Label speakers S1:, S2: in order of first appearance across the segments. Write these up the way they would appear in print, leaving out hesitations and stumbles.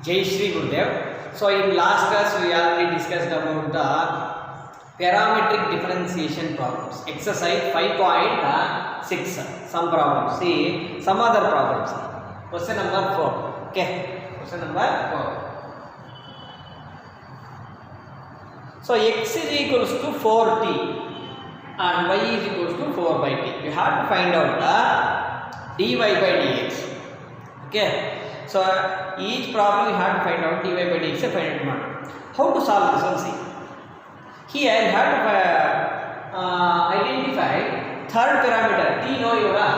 S1: Jai Shri Gurudev. So in last class we already discussed about the parametric differentiation problems. Exercise 5.6. Some problems. See some other problems. Question number 4. Okay. Question number 4. So x is equals to 4t and y is equals to 4 by t. You have to find out the dy by dx. Okay. So each problem you have to find out dy by dx. Find out how to solve this one. See here you have to identify third parameter t. No, yoga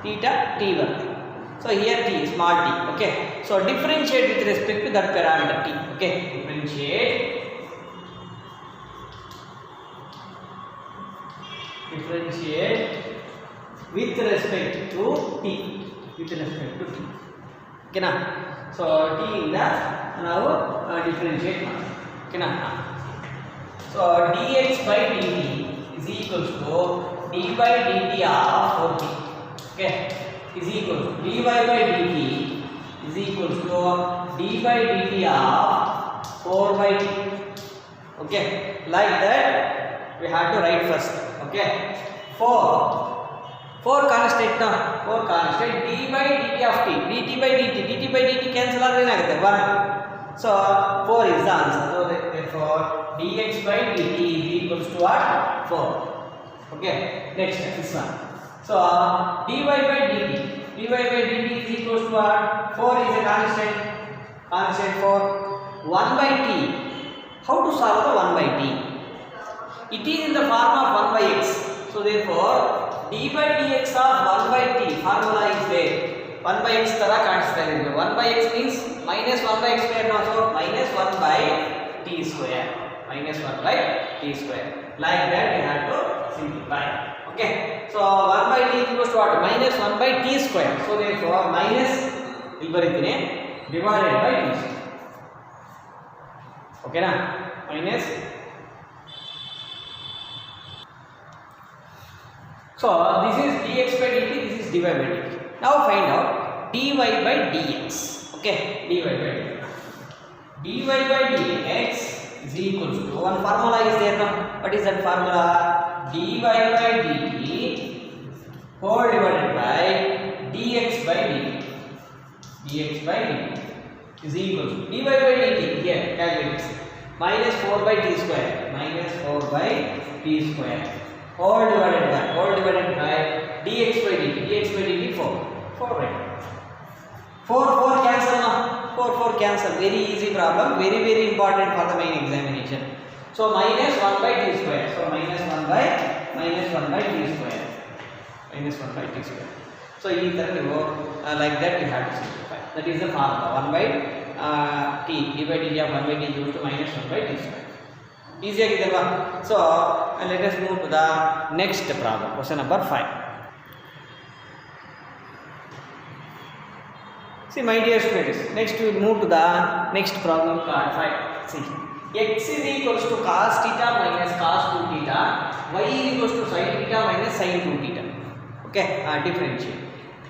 S1: theta t1. So here t small t. Okay. So differentiate with respect to that parameter t. Okay. Differentiate with respect to t. With respect to t. Okay na. So t in the now differentiate. Okay na. So dx by dt is equals to d by dt of 4t. Okay. Is equals to dy by dt is equals to d by dt of 4 by t. Okay. Like that we have to write first. Okay. 4 constant now. 4 constant d by dt of t. dt by dt cancel ಆಗುತ್ತೆ 1. So 4 is the answer. So therefore dx by dt is equals to what? 4. Okay. Next this one. So dy by dt is equals to what? 4 is a constant. Constant 4. 1 by t. How to solve the 1 by t? It is in the form of 1 by x. So therefore d by dx of 1 by t formula is there. 1 by x tara ಕಾಣಿಸ್ತಾ ಇದೆ. 1 by x means minus 1 by x square now. So minus 1 by t square. Minus 1 by t square. Like that we have to simplify. Okay. So 1 by t equals to what? Minus 1 by t square. So therefore minus ಇಲ್ಲಿ ಬರೀತೀನಿ divided by t square. Okay na? Minus. So this is dx by dt, this is dy by dt. Now find out dy by dx. Okay, dy by dx. dy by dx is equals to one formula is there now. What is that formula? dy by dt whole divided by dx by dt. dx by dt is equals to dy by dt. Here calculate minus 4 by t square. Minus 4 by t square. All divided by dx by dt 4 right. 4 cancel now. 4 cancel. Very easy problem, very important for the main examination. So minus 1 by t square. So minus 1 by t square. Minus 1 by t square. So like that we have to simplify. That is the formula. 1 by t. d by dt of 1 by t is equal to minus 1 by t square. Easy agidalva. So let us move to the next problem. Question number 5. See my dear students, next we will move to the next problem called 5. See, x is equals to cos theta minus cos 2 theta, y is equals to sin theta minus sin 2 theta. Okay, differentiate.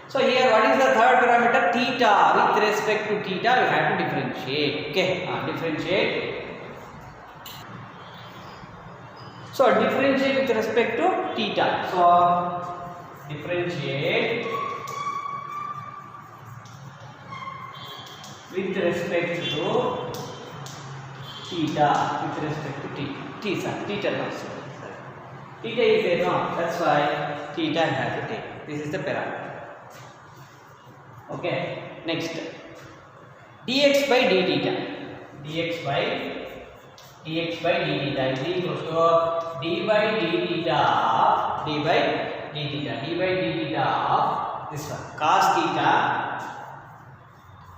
S1: So here what is the third parameter? Theta. With respect to theta we have to differentiate. Okay, differentiate. So differentiate with respect to theta. So differentiate with respect to theta. With respect to theta. Theta also. Theta is there no. That's why theta has to take. This is the parameter. Okay. Next. dx by d theta. dx by d theta is equals to d by d theta of this one cos theta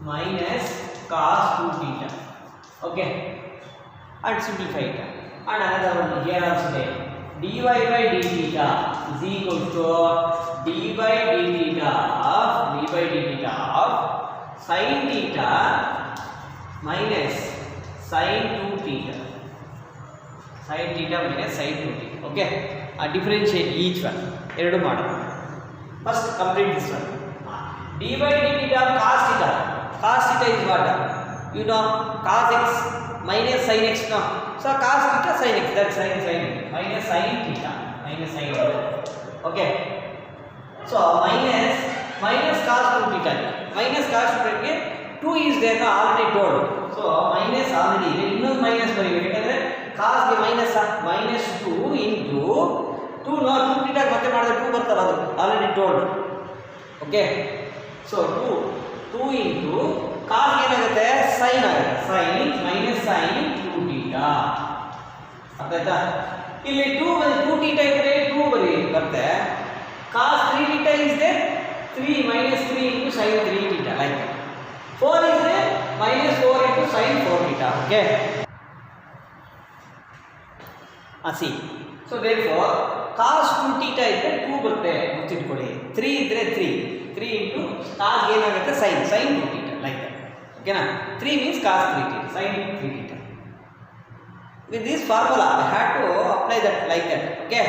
S1: minus cos 2 theta. Okay, and simplify it. And another one here also there. dy by d theta is equals to d by d theta of sin theta minus sin 2 theta. Sin theta minus sin 2 theta. Okay, differentiate each one. ಎರಡು ಮಾಡೋಣ. First complete this one. d by d theta of cos theta. Cos theta is what? you know cos x minus sin x now. So cos theta sin x, that's sin minus sin theta okay. So minus cos 2 theta, minus cos 2 theta 2 is there now already told. So minus already ಇನ್ನೊಂದು minus ಬರೀಬೇಕು ಯಾಕಂದ್ರೆ cos ಗೆ minus minus 2 into 2 no 2 theta ಮತ್ತೆ ಮಾಡಿದ್ರೆ 2 ಬರ್ತಲ್ಲ ಅದು already told okay. So 2 into cos ಏನಾಗುತ್ತೆ sin ಆಗುತ್ತೆ, sin minus sin 2 theta ಅರ್ಥ ಆಯ್ತಾ. ಇಲ್ಲಿ 2 theta ಇದ್ರೆ 2 ಬರುತ್ತೆ, cos 3 theta is there 3 minus 3 into sin 3 theta like that. 4 is there minus 4 into sin 4 theta okay. See, so therefore cos 2 theta ಇದ್ರೆ 2 ಬರುತ್ತೆ ಗೊತ್ತಿಟ್ಕೊಳ್ಳಿ, 3 ಇದ್ರೆ 3 into cos ಏನಾಗುತ್ತೆ sin 2 theta like that okay na. 3 means cos 3 theta sin 3 theta. With this formula I had to apply that like that okay.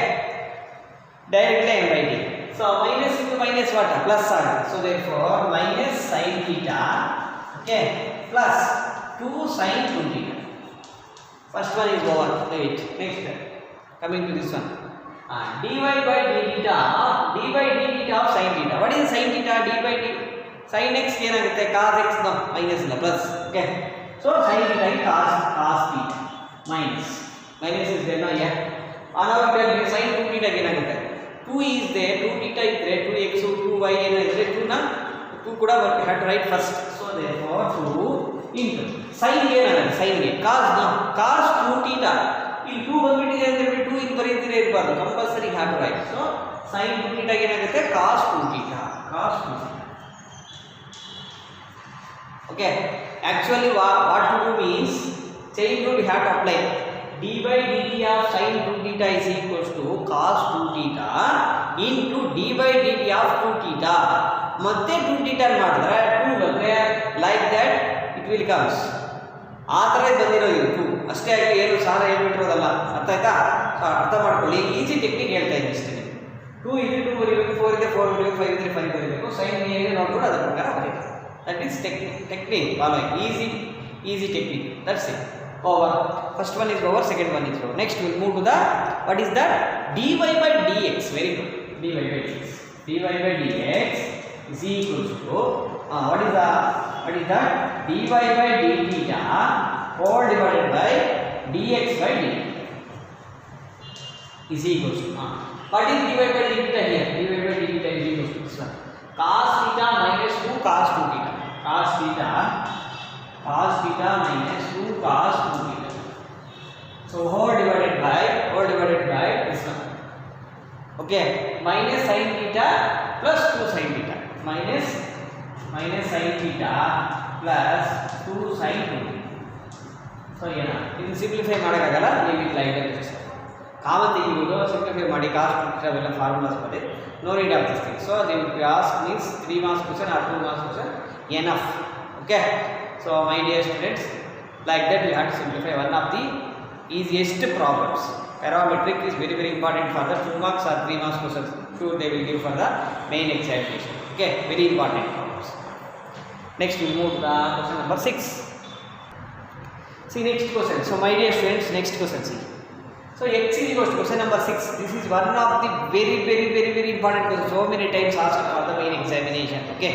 S1: Directly I am writing. So minus into minus what? Plus ಆಗುತ್ತೆ. So therefore minus sin theta okay plus 2 sin 2 theta. First one is over. Wait. Next coming to this one. dy by d theta of sin theta. What is sin theta? D by d sin x ಏನಾಗುತ್ತೆ cos x ನ minus ಇಲ್ಲ plus okay. So sin theta is cos theta minus is there now yeah. Now sin 2 theta ಏನಾಗುತ್ತೆ 2 is there 2 theta ಇದ್ರೆ 2x 2y ಏನಾಗುತ್ತೆ 2 ನ 2 ಕೂಡ had to write first. So therefore 2 into sin ಏನಾಗುತ್ತೆ sin ಗೆ cos 2 theta ಇಲ್ಲಿ 2 ಬಂದ್ಬಿಟ್ಟಿದೆ ಅಂತ ಹೇಳಿ 2 ಇಲ್ಲಿ ಬರೀತಿರೇ ಇರಬಾರ್ದು, compulsory have to write. So sin 2 theta ಏನಾಗುತ್ತೆ cos 2 theta okay. Actually what to do means chain rule we have to apply. D by dt of sin 2 theta is equals to cos 2 theta into d by dt of 2 theta ಮತ್ತೆ 2 theta ಮಾಡಿದ್ರೆ 2 ಬಂದ್ರೆ like that it will comes ಆ ತರ ಬಂದಿರೋದು 2 ಅಷ್ಟೇ ಆಗಿ ಏನು ಸಾರ ಹೇಳ್ಬಿಟ್ಟಿರೋದಲ್ಲ ಅರ್ಥ ಆಯ್ತಾ. ಅರ್ಥ ಮಾಡ್ಕೊಳ್ಳಿ, ಈಸಿ ಟೆಕ್ನಿಕ್ ಹೇಳ್ತಾ ಇದ್ದೀನಿ ಅಷ್ಟೇ. 2 ಇದ್ರೆ 2 ಬರೀಬೇಕು, 4 ಇದ್ರೆ 4 ಬರೀಬೇಕು, 5 ಇದ್ರೆ 5 ಬರೀಬೇಕು, sin ಏನೇ ನೋಡ್ಕೊಂಡು ಅದರ ಪ್ರಕಾರ ಬರೀಬೇಕು. That is technique following easy technique, that's it. Over. First one is over, second one is over. Next we will move to the what is that dy by dx. Very good. dy by dx is equals to what is that dy by d theta whole divided by dx by dt is equals to what is dy by d theta here? Dy by d theta is equals to this one cos theta minus 2 cos 2 theta cos theta minus 2 cos 2 theta. So whole divided by this one okay minus sin theta plus 2 sin theta minus sin theta plus 2 sin 2 theta. So ಏನ ಇದು simplify ಮಾಡೋಕ್ಕಾಗಲ್ಲ, leave it like that. Common ತೆಗಿಬೋದು, simplify ಮಾಡಿ cos 2 theta ಎಲ್ಲ formulas ಮಾಡಿ no need of this thing. So they will ask means 3 marks question or 2 marks question enough okay. So my dear students, like that we have to simplify one of the easiest problems. Parametric is very important for the 2 marks or 3 marks questions. Two they will give for the main examination. Okay, very important problems. Next we move to the question number 6. See next question. So my dear students, next question see. So x is equals to question number 6. This is one of the very important question. So many times asked for the main examination. Okay.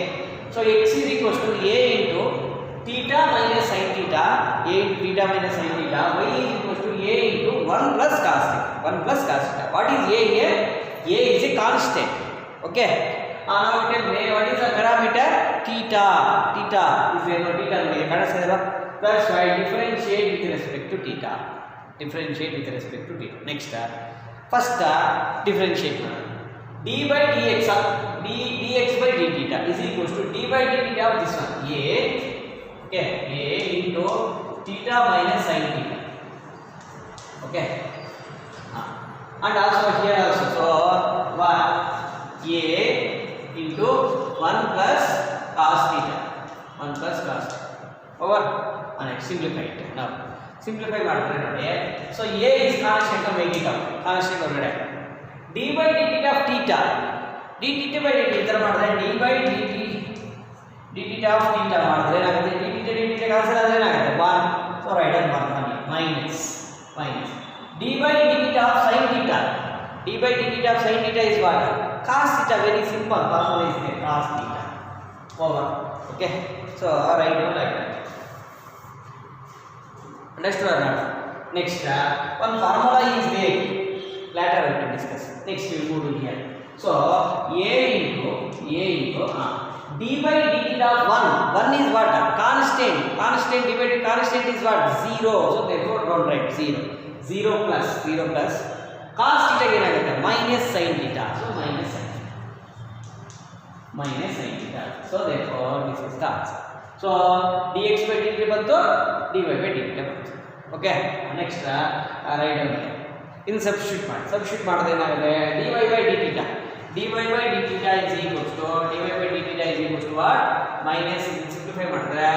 S1: So x is equals to a into theta minus sin theta, a into theta minus sin theta, y is equals to a into 1 plus cos theta. What is a here? A is a constant. Okay. Now tell me what is the parameter? Theta. Is there no theta? That's why differentiate with respect to theta. Next first differentiate d by dx dx by d theta is equals to d by d theta of this one a okay a into theta minus sin theta okay and also here also so 1 a into 1 plus cos theta over and simplify it now. Simplify ಮಾಡಿದ್ರೆ ನೋಡಿ so a is constant of make it out constant ಹೊರಗಡೆ d by d theta of theta d theta by dt ಇದರ ಮಾಡಿದ್ರೆ d by dt d theta of theta ಮಾಡಿದ್ರೆ ಏನಾಗುತ್ತೆ d theta cancel ಆದ್ರೆ So write down minus d by d theta of sin theta. D by d theta of sin theta is what? Cos theta. Very simple formula is there. Cos theta over. Okay. So write down like that. Understood or not? Next, one formula is there. Later we can discuss. Next we will move to here. So a into d by d theta of 1 is what? Constant. Constant divided constant is what? 0. So therefore don't write 0. 0 plus cos theta ಏನಾಗುತ್ತೆ minus sin theta. So minus sin theta. So therefore this is the answer. So dx by dt ಬಂತು, dy by dt ಬಂತು. Okay. Next write down here. In substitute ಮಾಡಿದ್ರೆ ಏನಾಗುತ್ತೆ dy by d theta. dy by d theta is equals to what? Minus simplify ಮಾಡಿದ್ರೆ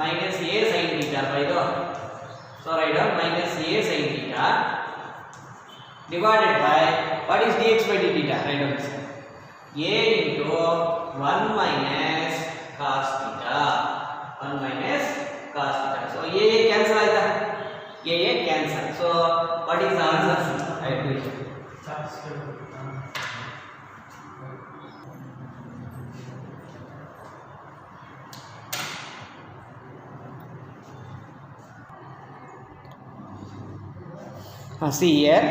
S1: minus a sin theta by ಇದು. So write down minus a sin theta divided by what is dx by d theta? Write down this. A into 1 minus cos theta. 1 minus cos theta. So a cancel ಆಯ್ತಾ? a cancel. So what is the answer? I will do it. See here.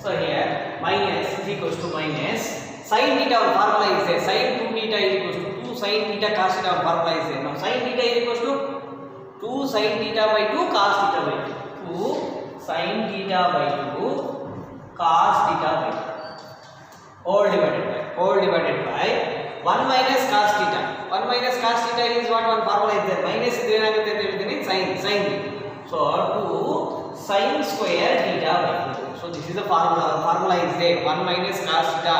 S1: So here minus is equals to minus sin theta formula is there. Sin 2 theta is equals to 2 sin theta cos theta formula is there. Now sin theta is equals to 2 sin theta by 2 cos theta by 2. 2 sin theta by 2 cos theta by 2 all divided by 1 minus cos theta. 1 minus cos theta is what? One formula is there. Minus is ಏನಾಗುತ್ತೆ ಅಂತ ಹೇಳ್ತೀನಿ sin. So 2 sin square theta by 2. So this is the formula. Formula is there. 1 minus cos theta.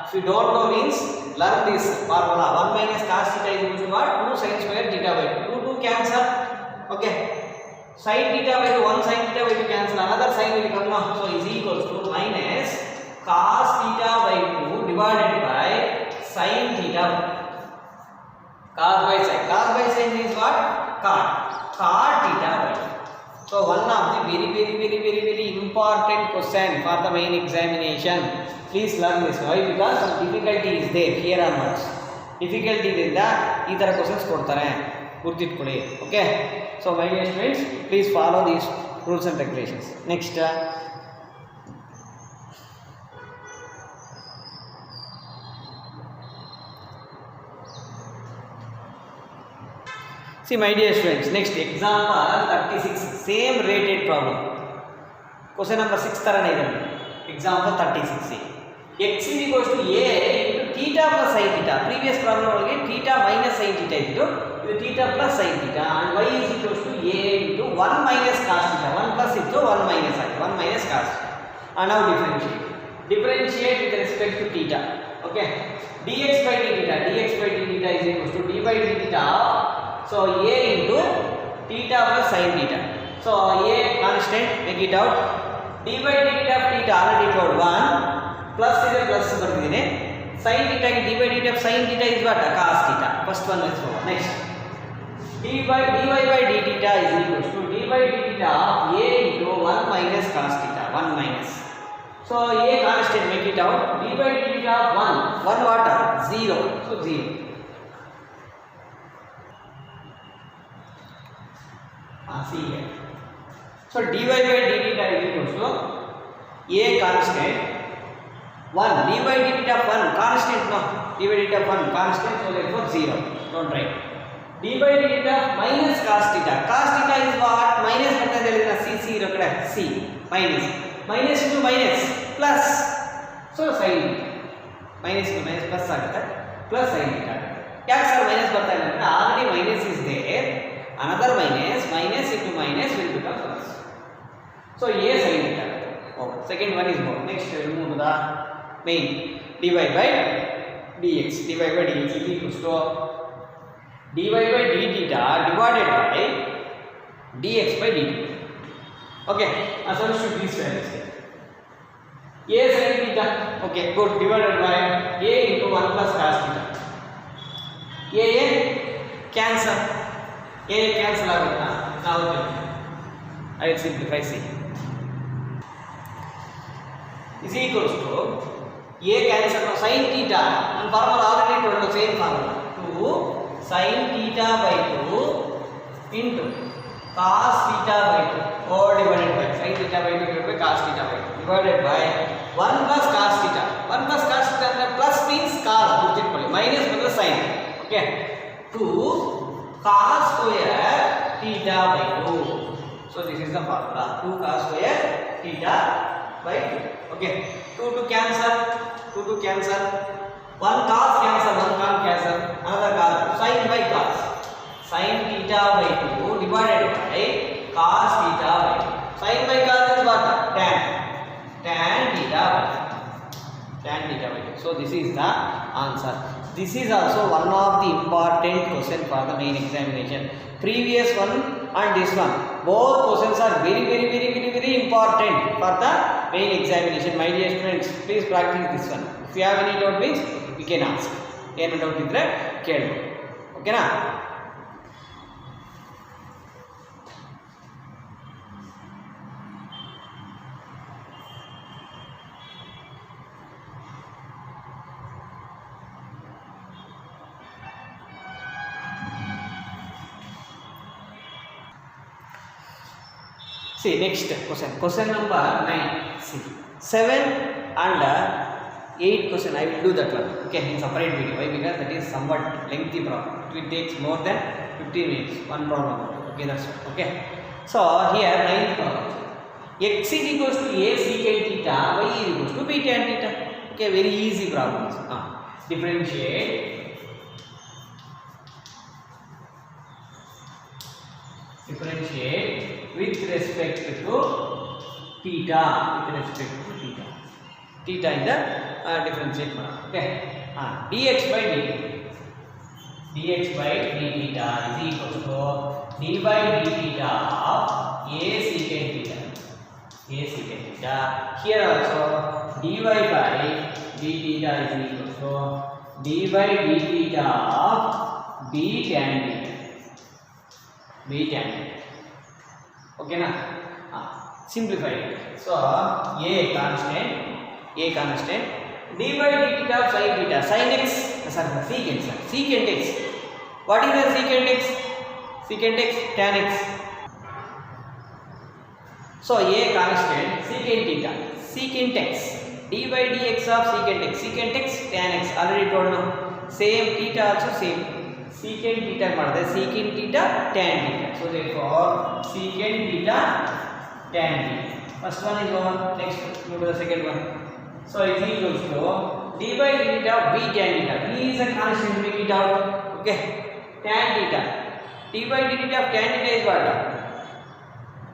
S1: If you don't know means learn this formula. 1 minus cos theta is equal to what? 2 sin square theta by 2. 2 cancel. Okay. Sin theta by 2, 1 sin theta by 2 cancel. Another sin will come now. So is equals to minus cos theta by 2 divided by sin theta. Cos by sin is what? Cot theta by 2. So one of the very important question for the main examination. Please learn this. Why? Because some difficulty is there here onwards. Difficulty is that ಈ ತರ questions ಕೊಡ್ತಾರೆ, ಗುರ್ತಿಟ್ಕೊಳ್ಳಿ. Okay. So my dear students, please follow these rules and regulations. Next. See my dear students, next example 36, same rated problem. Question number 6 tarane ide. Example 36. X is equals to a into theta plus sin theta. Previous problem ಒಳಗೆ theta minus sin theta ಇತ್ತು. ಇದು theta plus sin theta and y is equals to a into 1 minus cos theta. 1 plus ಇತ್ತು 1 minus ಆಗಿದೆ. 1 minus cos theta. And now differentiate with respect to theta. Okay. dx by d theta is equals to d by d theta. So a into theta plus sin theta. So a constant, make it out. D by d theta of theta already told 1 plus is a plus ಬರ್ತಿದ್ದೀನಿ. Sin theta d by d theta of sin theta is what? Cos theta. First one let's go. Next. dy by d theta is equals to d by d theta of a into 1 minus cos theta. 1 minus. So a constant, make it out. D by d theta of 1 what? 0. So 0. See here. So dy by d theta is equals to a constant 1. D by d theta of 1 constant, no. D by d theta of 1 constant, so therefore 0. Don't write. D by d theta minus cos theta. Cos theta is what? Minus ಅಂತ ಹೇಳಿದ್ರೆ c ಇರೋ ಕಡೆ c minus. Minus into minus plus. So sin minus into minus plus ಆಗುತ್ತೆ. Plus sin theta. ಯಾಕೆ sir minus ಬರ್ತಾ ಇಲ್ಲ ಅಂದ್ರೆ already minus is there. Another minus into minus will become plus. So a sin theta. Oh, second one is more. Next we will move to the main. dy by dx. Dy by dx is equals to dy by d theta divided by dx by dt. Okay. Substitute these values. A sin theta. Okay. Good. Divided by a into 1 plus cos theta. A cancel. A cancel ಆಗುತ್ತಾ? ನಾವು I will simplify. C is equals to a cancel now sin theta and formula already told the same formula 2 sin theta by 2 into cos theta by 2 all divided by sin theta by 2 divided by cos theta by 2 divided by 1 plus cos theta. 1 plus cos theta and plus means cos minus plus sin. Okay, 2 cos square theta by 2. So this is the formula 2 cos square theta by 2. Okay, 2 to cancel, 2 to cancel, 1 cos cancel, 1 cos cancel, another cos, sin by cos, sin theta by 2 divided by cos theta by 2. Sin by cos is what? Tan theta by 2. Tan theta by 2. So this is the answer. This is also one of the important question for the main examination. Previous one and this one, both questions are very important for the main examination. My dear students, please practice this one. If you have any doubt means you can ask. Any doubt idre kelu. Okay na? See next question. Question number 9. See 7 and 8 question. I will do that one. Okay, in separate video. Why? Because that is somewhat lengthy problem. It will take more than 15 minutes. One problem. Okay, that's okay. So here 9th problem. X is equals to a secant theta. Y is equals to b tan theta. Okay, very easy problems. Differentiate with respect to theta. Theta in the differentiate. Okay. Dx by dt. Dx by d theta is equal to d by d theta of a secant theta. Here also dy by d theta is equal to d by d theta of b tan theta. Okay na? Simplify it. So a constant d by d theta of sin theta, sin x, secant x. What is the secant x? Secant x, tan x. So a constant secant x, d by dx of secant x, tan x. Already told now. Same theta also same. Secant theta tan theta. So therefore secant theta tan theta. First one is over. Next move to the second one. So it is equals to d by d theta of b tan theta. B is a constant, make it out. Okay. Tan theta. d by d theta of tan theta is what?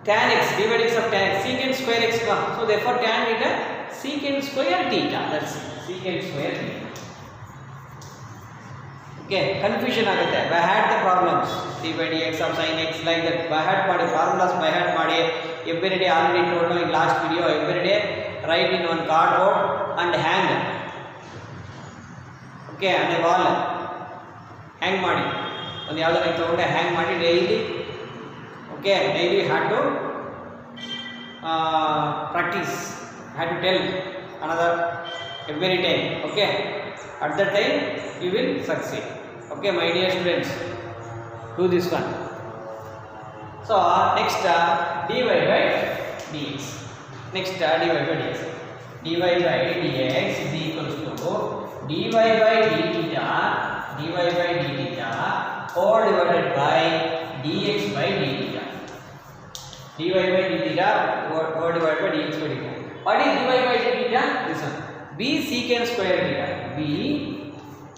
S1: Tan x, d by dx of tan x. Secant square x come. So therefore tan theta secant square theta. That's secant square theta. Okay, confusion ಆಗುತ್ತೆ. By heart the problems. d by dx of sin x like that. By heart ಮಾಡಿ formulas by heart ಮಾಡಿ. Every day already told in last video. Every day write in one cardboard and hang. Okay, and a wall. Hang ಮಾಡಿ. ಒಂದು ಯಾವುದನ್ನ ತಗೊಂಡೆ hang ಮಾಡಿ daily. Okay, daily had to practice. Had to tell another every time. Okay, at that time you will succeed. Okay, my dear students, do this one. So next dy by dx. Next dy by dx. Dy by dx is equals to dy by d theta all divided by dx by d theta. Dy by d theta all divided by dx by d theta. What is dy by d theta? This one. B secant square theta. B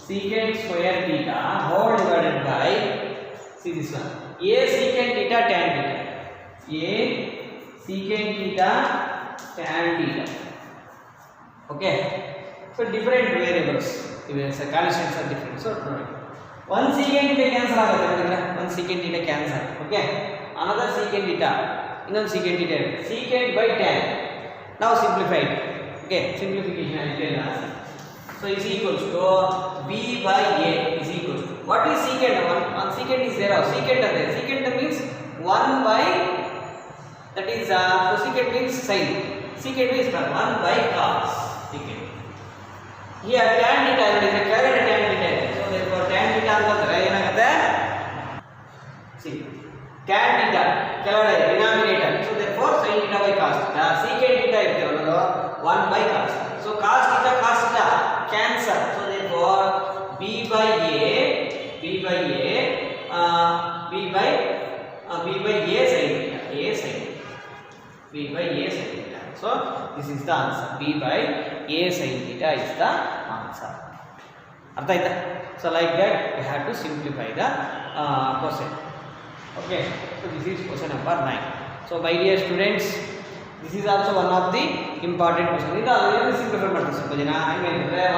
S1: secant square theta whole divided by, see this one, a secant theta tan theta. A secant theta tan theta. Okay. So different variables. The constants are different. So one secant theta cancel ಆಗುತ್ತೆ. One secant theta cancel. Okay. Another secant theta. Another secant theta. Secant by tan. Now simplify it. Okay. Simplification I will tell. So is equals to b by a is equals to, what is secant? One secant is there. Secant means 1 by that is cosecant means sin, secant means 1 by cos secant. Here tan theta is a carried tan theta, so therefore tan theta ಅಂತಂದ್ರೆ ಏನಾಗುತ್ತೆ, see tan theta ಕೆಳಗಡೆ denominator, so therefore sin theta by cos theta, secant theta ಇರ್ತಿರೋದು 1 by cos, so cos theta cancel, so therefore b by a sin theta, so this is the answer, b by a sin theta is the answer. ಅರ್ಥ ಆಯ್ತಾ? So like that we have to simplify the question. Okay, so this is question number 9. So my dear students, this is also one of the important question. ಇದು ಅದನ್ನು simplify ಮಾಡ್ತೀವಿ ಸ್ವಲ್ಪ ಜನ. ಹಾಗೆ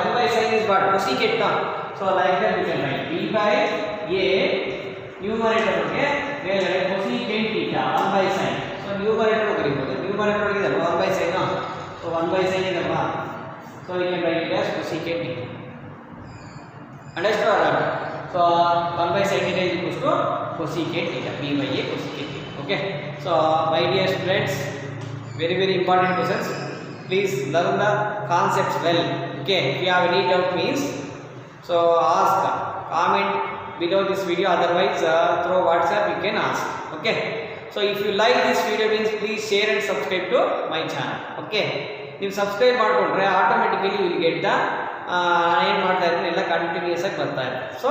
S1: 1 by sin is what, cosecant term. So like that we can write b by a numerator ಗೆ ಮೇಲ್ಗಡೆ cosecant theta 1 by sin. So numerator ಬರೀಬಹುದು, numerator ಇದೆ 1 by sin, so 1 by sin ಇದೆ ಅಲ್ವಾ, so we can write it as cosecant theta. Understood or not? So 1 by sin theta is equals to cosecant theta, b by a cosecant theta. Okay, so my dear students, very important questions, please learn the concepts well. Okay, if you have any doubt means, so ask, comment below this video, otherwise through WhatsApp you can ask. Okay, so if you like this video means please share and subscribe to my channel. Okay, ನೀವು subscribe ಮಾಡಿಕೊಂಡ್ರೆ automatically you will get the ಏನು ಮಾಡ್ತಾ ಇರ್ತೀನಿ ಎಲ್ಲ continuous ಆಗಿ ಬರ್ತಾ ಇರುತ್ತೆ. So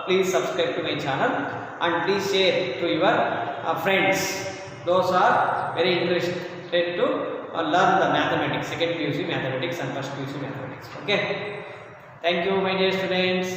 S1: please subscribe to my channel and please share to your friends, those are very interested to learn the mathematics, second PUC mathematics and first PUC mathematics. Okay, thank you my dear students.